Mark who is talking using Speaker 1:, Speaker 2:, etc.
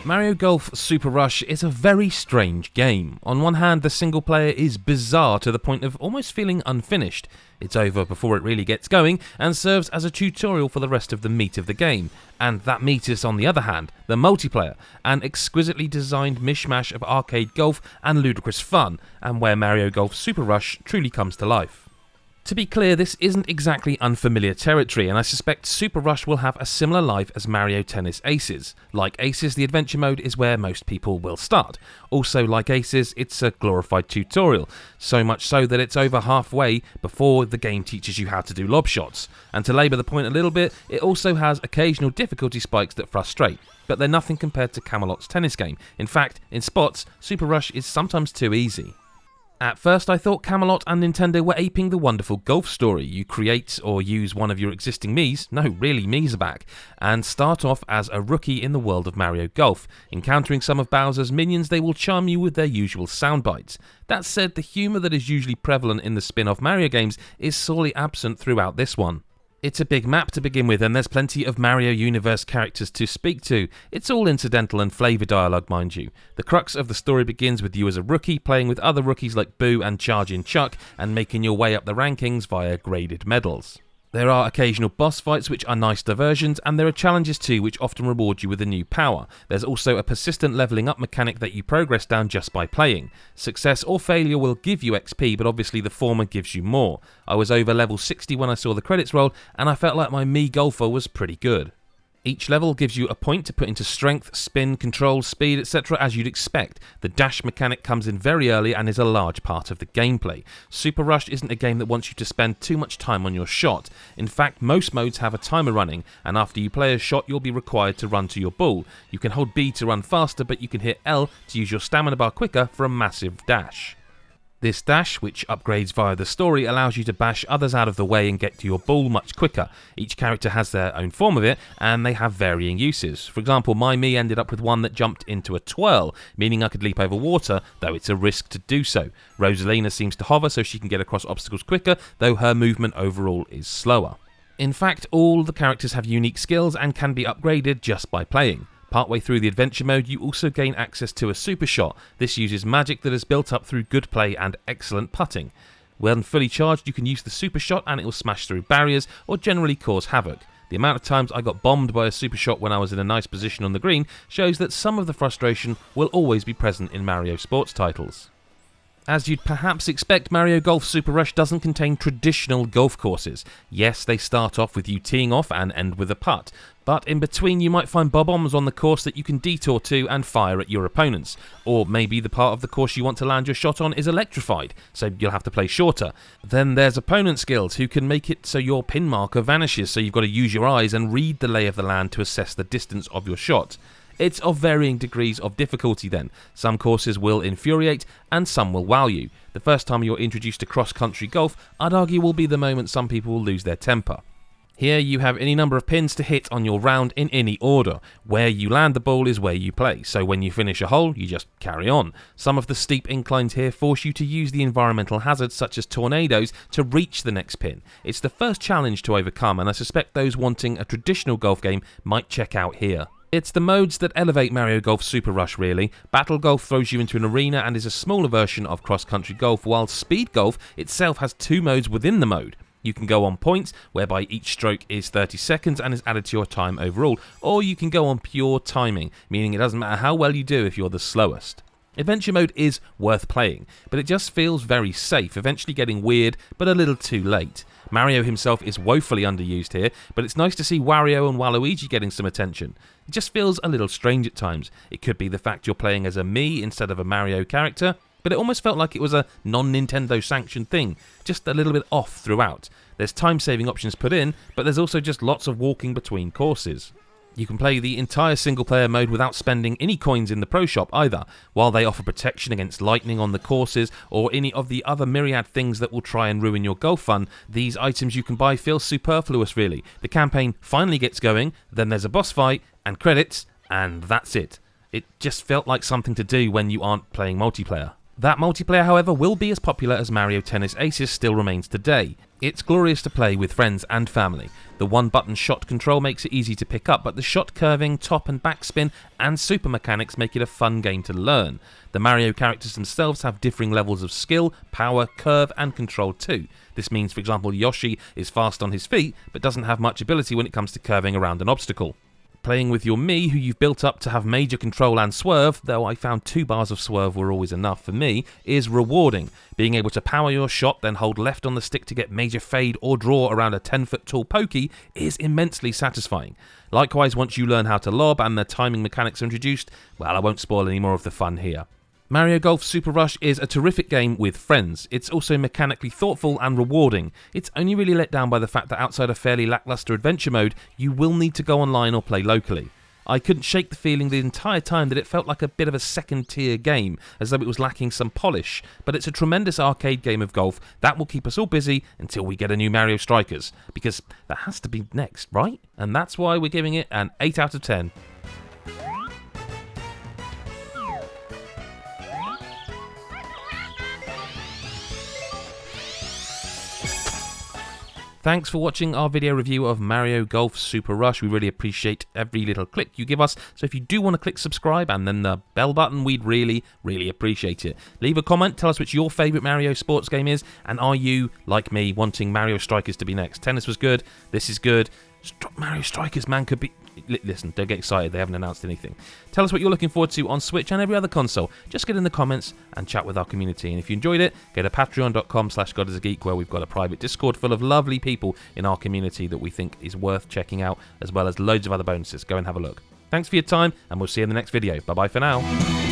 Speaker 1: Mario Golf Super Rush is a very strange game. On one hand, the single player is bizarre to the point of almost feeling unfinished. It's over before it really gets going and serves as a tutorial for the rest of the meat of the game. And that meat is, on the other hand, the multiplayer, an exquisitely designed mishmash of arcade golf and ludicrous fun, and where Mario Golf Super Rush truly comes to life. To be clear, this isn't exactly unfamiliar territory, and I suspect Super Rush will have a similar life as Mario Tennis Aces. Like Aces, the adventure mode is where most people will start. Also, like Aces, it's a glorified tutorial, so much so that it's over halfway before the game teaches you how to do lob shots. And to labour the point a little bit, it also has occasional difficulty spikes that frustrate, but they're nothing compared to Camelot's tennis game. In fact, in spots, Super Rush is sometimes too easy. At first I thought Camelot and Nintendo were aping the wonderful golf story. You create or use one of your existing Miis, no really Miis are back, and start off as a rookie in the world of Mario Golf. Encountering some of Bowser's minions, they will charm you with their usual sound bites. That said, the humour that is usually prevalent in the spin-off Mario games is sorely absent throughout this one. It's a big map to begin with, and there's plenty of Mario Universe characters to speak to. It's all incidental and flavour dialogue, mind you. The crux of the story begins with you as a rookie, playing with other rookies like Boo and Chargin' Chuck, and making your way up the rankings via graded medals. There are occasional boss fights which are nice diversions, and there are challenges too which often reward you with a new power. There's also a persistent levelling up mechanic that you progress down just by playing. Success or failure will give you XP, but obviously the former gives you more. I was over level 60 when I saw the credits roll, and I felt like my Mii golfer was pretty good. Each level gives you a point to put into strength, spin, control, speed, etc. as you'd expect. The dash mechanic comes in very early and is a large part of the gameplay. Super Rush isn't a game that wants you to spend too much time on your shot. In fact, most modes have a timer running, and after you play a shot you'll be required to run to your ball. You can hold B to run faster, but you can hit L to use your stamina bar quicker for a massive dash. This dash, which upgrades via the story, allows you to bash others out of the way and get to your ball much quicker. Each character has their own form of it, and they have varying uses. For example, my Mii ended up with one that jumped into a twirl, meaning I could leap over water, though it's a risk to do so. Rosalina seems to hover so she can get across obstacles quicker, though her movement overall is slower. In fact, all the characters have unique skills and can be upgraded just by playing. Partway through the adventure mode, you also gain access to a super shot. This uses magic that is built up through good play and excellent putting. When fully charged, you can use the super shot and it will smash through barriers or generally cause havoc. The amount of times I got bombed by a super shot when I was in a nice position on the green shows that some of the frustration will always be present in Mario sports titles. As you'd perhaps expect, Mario Golf Super Rush doesn't contain traditional golf courses. Yes, they start off with you teeing off and end with a putt, but in between you might find bob-ombs on the course that you can detour to and fire at your opponents. Or maybe the part of the course you want to land your shot on is electrified, so you'll have to play shorter. Then there's opponent skills who can make it so your pin marker vanishes, so you've got to use your eyes and read the lay of the land to assess the distance of your shot. It's of varying degrees of difficulty then. Some courses will infuriate and some will wow you. The first time you're introduced to cross-country golf, I'd argue will be the moment some people will lose their temper. Here you have any number of pins to hit on your round in any order. Where you land the ball is where you play, so when you finish a hole, you just carry on. Some of the steep inclines here force you to use the environmental hazards such as tornadoes to reach the next pin. It's the first challenge to overcome, and I suspect those wanting a traditional golf game might check out here. It's the modes that elevate Mario Golf Super Rush really. Battle Golf throws you into an arena and is a smaller version of cross-country golf, while Speed Golf itself has two modes within the mode. You can go on points, whereby each stroke is 30 seconds and is added to your time overall, or you can go on pure timing, meaning it doesn't matter how well you do if you're the slowest. Adventure mode is worth playing, but it just feels very safe, eventually getting weird, but a little too late. Mario himself is woefully underused here, but it's nice to see Wario and Waluigi getting some attention. It just feels a little strange at times. It could be the fact you're playing as a Mii instead of a Mario character, but it almost felt like it was a non-Nintendo sanctioned thing, just a little bit off throughout. There's time-saving options put in, but there's also just lots of walking between courses. You can play the entire single-player mode without spending any coins in the Pro Shop either. While they offer protection against lightning on the courses or any of the other myriad things that will try and ruin your golf fun, these items you can buy feel superfluous really. The campaign finally gets going, then there's a boss fight, and credits, and that's it. It just felt like something to do when you aren't playing multiplayer. That multiplayer, however, will be as popular as Mario Tennis Aces still remains today. It's glorious to play with friends and family. The one-button shot control makes it easy to pick up, but the shot curving, top and backspin, and super mechanics make it a fun game to learn. The Mario characters themselves have differing levels of skill, power, curve, and control too. This means, for example, Yoshi is fast on his feet, but doesn't have much ability when it comes to curving around an obstacle. Playing with your Mii, who you've built up to have major control and swerve, though I found 2 bars of swerve were always enough for me, is rewarding. Being able to power your shot, then hold left on the stick to get major fade or draw around a 10-foot tall Pokey is immensely satisfying. Likewise, once you learn how to lob and the timing mechanics are introduced, well, I won't spoil any more of the fun here. Mario Golf Super Rush is a terrific game with friends. It's also mechanically thoughtful and rewarding. It's only really let down by the fact that outside a fairly lackluster adventure mode, you will need to go online or play locally. I couldn't shake the feeling the entire time that it felt like a bit of a second-tier game, as though it was lacking some polish, but it's a tremendous arcade game of golf that will keep us all busy until we get a new Mario Strikers, because that has to be next, right? And that's why we're giving it an 8 out of 10. Thanks for watching our video review of Mario Golf Super Rush. We really appreciate every little click you give us, so if you do want to click subscribe and then the bell button, we'd really appreciate it. Leave a comment, tell us which your favourite Mario sports game is, and are you, like me, wanting Mario Strikers to be next? Tennis was good, this is good. Mario Strikers, man, could be... Listen, don't get excited, they haven't announced anything. Tell us what you're looking forward to on Switch and every other console. Just get in the comments and chat with our community. And if you enjoyed it, go to patreon.com/GodIsAGeek, where we've got a private Discord full of lovely people in our community that we think is worth checking out, as well as loads of other bonuses. Go and have a look. Thanks for your time, and we'll see you in the next video. Bye-bye for now.